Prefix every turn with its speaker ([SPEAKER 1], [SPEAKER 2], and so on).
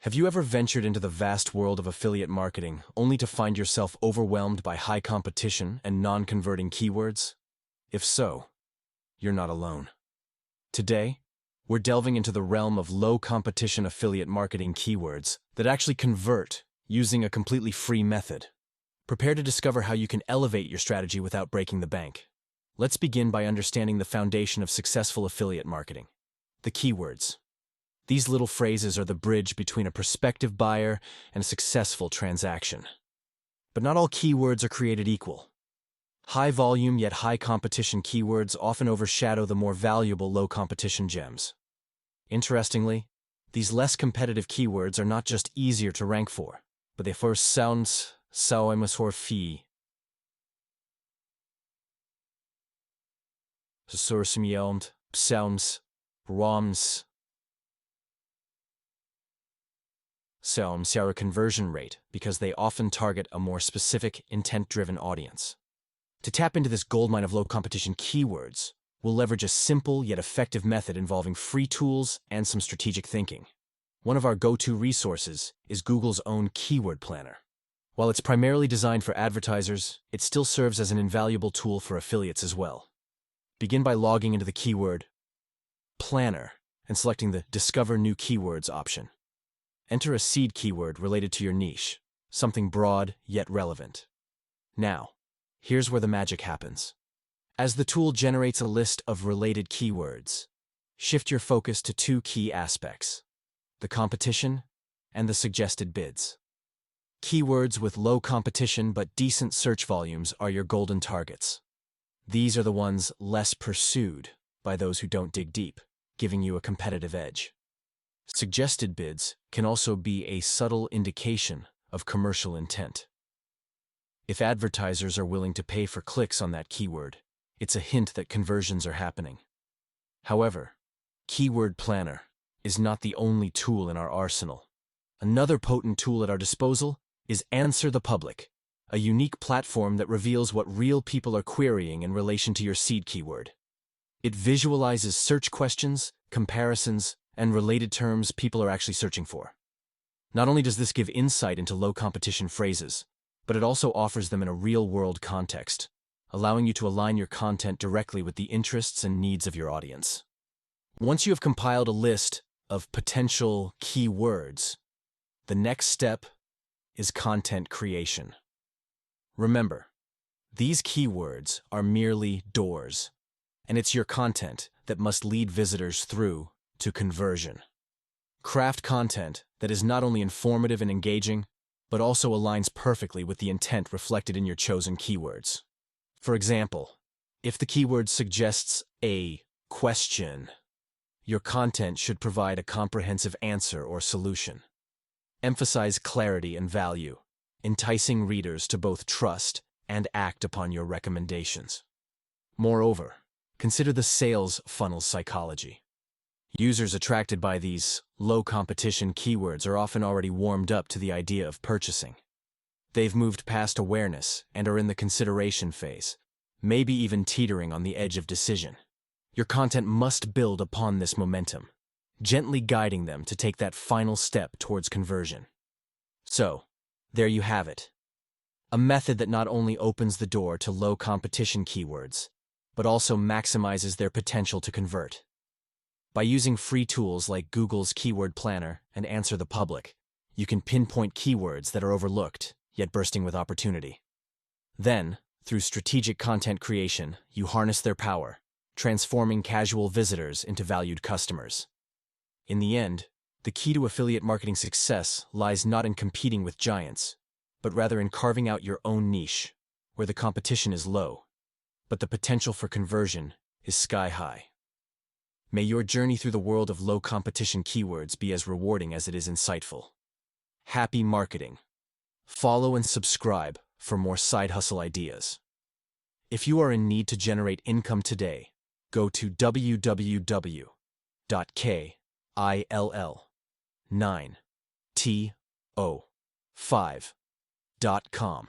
[SPEAKER 1] Have you ever ventured into the vast world of affiliate marketing only to find yourself overwhelmed by high competition and non-converting keywords? If so, you're not alone. Today, we're delving into the realm of low-competition affiliate marketing keywords that actually convert using a completely free method. Prepare to discover how you can elevate your strategy without breaking the bank. Let's begin by understanding the foundation of successful affiliate marketing: the keywords. These little phrases are the bridge between a prospective buyer and a successful transaction. But not all keywords are created equal. High-volume yet high-competition keywords often overshadow the more valuable low-competition gems. Interestingly, these less competitive keywords are not just easier to rank for, but they first sounds fee. Sounds ROMs higher conversion rate because they often target a more specific, intent-driven audience. To tap into this goldmine of low-competition keywords, we'll leverage a simple yet effective method involving free tools and some strategic thinking. One of our go-to resources is Google's own Keyword Planner. While it's primarily designed for advertisers, it still serves as an invaluable tool for affiliates as well. Begin by logging into the Keyword Planner and selecting the Discover New Keywords option. Enter a seed keyword related to your niche, something broad yet relevant. Now, here's where the magic happens. As the tool generates a list of related keywords, shift your focus to two key aspects: the competition and the suggested bids. Keywords with low competition but decent search volumes are your golden targets. These are the ones less pursued by those who don't dig deep, giving you a competitive edge. Suggested bids can also be a subtle indication of commercial intent. If advertisers are willing to pay for clicks on that keyword, it's a hint that conversions are happening. However, Keyword Planner is not the only tool in our arsenal. Another potent tool at our disposal is Answer the Public, a unique platform that reveals what real people are querying in relation to your seed keyword. It visualizes search questions, comparisons, and related terms people are actually searching for. Not only does this give insight into low-competition phrases, but it also offers them in a real-world context, allowing you to align your content directly with the interests and needs of your audience. Once you have compiled a list of potential keywords, the next step is content creation. Remember, these keywords are merely doors, and it's your content that must lead visitors through to conversion. Craft content that is not only informative and engaging, but also aligns perfectly with the intent reflected in your chosen keywords. For example, if the keyword suggests a question, your content should provide a comprehensive answer or solution. Emphasize clarity and value, enticing readers to both trust and act upon your recommendations. Moreover, consider the sales funnel psychology. Users attracted by these low-competition keywords are often already warmed up to the idea of purchasing. They've moved past awareness and are in the consideration phase, maybe even teetering on the edge of decision. Your content must build upon this momentum, gently guiding them to take that final step towards conversion. So, there you have it. A method that not only opens the door to low-competition keywords, but also maximizes their potential to convert. By using free tools like Google's Keyword Planner and Answer the Public, you can pinpoint keywords that are overlooked, yet bursting with opportunity. Then, through strategic content creation, you harness their power, transforming casual visitors into valued customers. In the end, the key to affiliate marketing success lies not in competing with giants, but rather in carving out your own niche, where the competition is low, but the potential for conversion is sky-high. May your journey through the world of low-competition keywords be as rewarding as it is insightful. Happy marketing. Follow and subscribe for more side hustle ideas. If you are in need to generate income today, go to www.kill9to5.com.